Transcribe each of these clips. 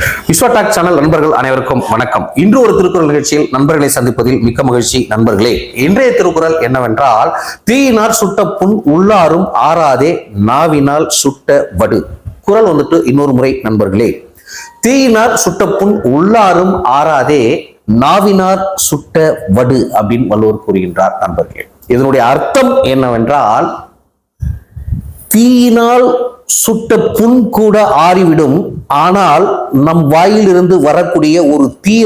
விஸ்வடாக் channel நண்பர்கள் அனைவருக்கும் வணக்கம். இன்று ஒரு திருக்குறள் நிகழ்ச்சியில் நண்பர்களை சந்திப்பதில் மிக்க மகிழ்ச்சி. நண்பர்களே, இன்றைய திருக்குறள் என்னவென்றால், தீயினால் சுட்ட புண் உள்ளாரும் ஆறாதே நாவினால் சுட்ட வடு. குறள் வந்துட்டு இன்னொரு முறை நண்பர்களே, தீயினால் சுட்ட புண் உள்ளாரும் ஆறாதே நாவினார் சுட்ட வடு அப்படின்னு வள்ளுவர் கூறுகின்றார். நண்பர்களே, இதனுடைய அர்த்தம் என்னவென்றால், தீயினால் சுட்ட புண் கூட ஆறிவிடும், ஆனால் நம் வாயிலிருந்து வரக்கூடிய ஒரு தீய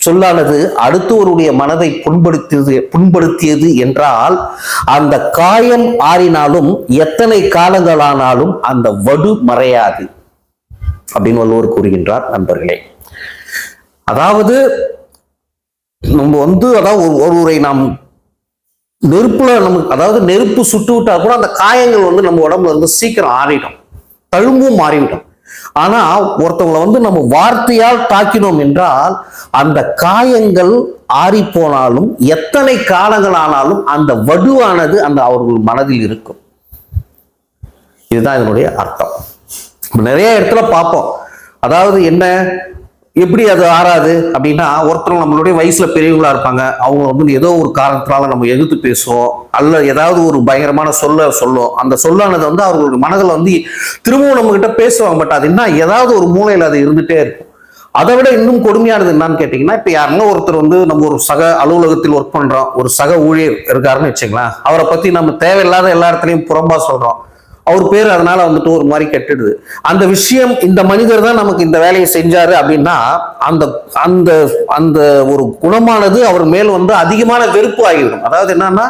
சொல்லானது அடுத்தவருடைய மனதை புண்படுத்தியது என்றால் அந்த காயம் ஆறினாலும் எத்தனை காலங்களானாலும் அந்த வடு மறையாது அப்படின்னு வள்ளுவர் கூறுகின்றார். நண்பர்களே, அதாவது நம்ம ஒருவரை நாம் நெருப்புல நமக்கு நெருப்பு சுட்டு விட்டா கூட அந்த காயங்கள் நம்ம உடம்புல சீக்கிரம் ஆறிடும், தழும்பும் மாறிவிடும். ஆனா ஒருத்தவங்களை நம்ம வார்த்தையால் தாக்கினோம் என்றால் அந்த காயங்கள் ஆறி போனாலும் எத்தனை காலங்கள் ஆனாலும் அந்த வடுவானது அவர்கள் மனதில் இருக்கும். இதுதான் இதனுடைய அர்த்தம். நிறைய இடத்துல பார்ப்போம். அதாவது என்ன, எப்படி அது ஆறாது அப்படின்னா, ஒருத்தர் நம்மளுடைய வயசுல பெரியவங்களா இருப்பாங்க, அவங்க ஏதோ ஒரு காரணத்தினால நம்ம எதிர்த்து பேசுவோம், அல்ல ஏதாவது ஒரு பயங்கரமான சொல்லும். அந்த சொல்லானது அவர்களுடைய மனதில் திரும்பவும் நம்ம கிட்ட பேசுவாங்க. பட் அது என்ன, ஏதாவது ஒரு மூலையில் அது இருந்துட்டே இருக்கும். அதை விட இன்னும் கொடுமையானது என்னன்னு கேட்டீங்கன்னா, இப்ப யாருன்னா ஒருத்தர் நம்ம ஒரு சக அலுவலகத்தில் ஒர்க் பண்றோம், ஒரு சக ஊழியர் இருக்காருன்னு வச்சுக்கலாம், அவரை பத்தி நம்ம தேவையில்லாத எல்லா இடத்துலையும் புறம்பா சொல்றோம், அவர் பேர் அதனால ஒரு மாதிரி கெட்டுடுது. அந்த விஷயம், இந்த மனிதர் தான் நமக்கு இந்த வேலையை செஞ்சாரு அப்படின்னா அந்த அந்த அந்த ஒரு குணமானது அவர் மேல் அதிகமான வெறுப்பு ஆகிவிடும். அதாவது என்னன்னா,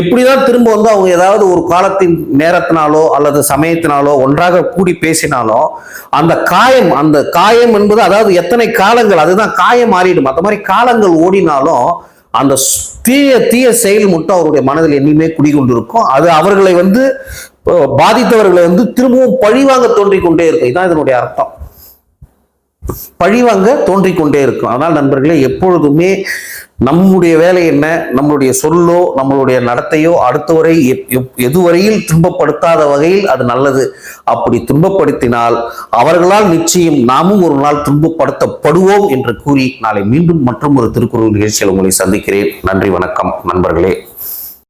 எப்படிதான் திரும்ப அவங்க ஏதாவது ஒரு காலத்தின் நேரத்தினாலோ அல்லது சமயத்தினாலோ ஒன்றாக கூடி பேசினாலோ அந்த காயம் என்பது, அதாவது எத்தனை காலங்கள், அதுதான் காயம் மாறிடும். அந்த மாதிரி காலங்கள் ஓடினாலும் அந்த தீய செயல் மட்டும் அவருடைய மனதில் என்னையுமே குடிகொண்டிருக்கும். அது அவர்களை பாதித்தவர்களை திரும்பவும் பழிவாங்க தோன்றிக்கொண்டே இருக்கும். இதுதான் இதனுடைய அர்த்தம், பழிவாங்க தோன்றிக்கொண்டே இருக்கும். அதனால் நண்பர்களே, எப்பொழுதுமே நம்முடைய வேலை என்ன, நம்மளுடைய சொல்லோ நம்மளுடைய நடத்தையோ அடுத்தவரை எதுவரையில் துன்பப்படுத்தாத வகையில் அது நல்லது. அப்படி துன்பப்படுத்தினால் அவர்களால் நிச்சயம் நாமும் ஒரு நாள் துன்பப்படுத்தப்படுவோம் என்று கூறி நாளை மீண்டும் மற்றும் ஒரு திருக்குறள் நிகழ்ச்சியில் உங்களை சந்திக்கிறேன். நன்றி, வணக்கம் நண்பர்களே.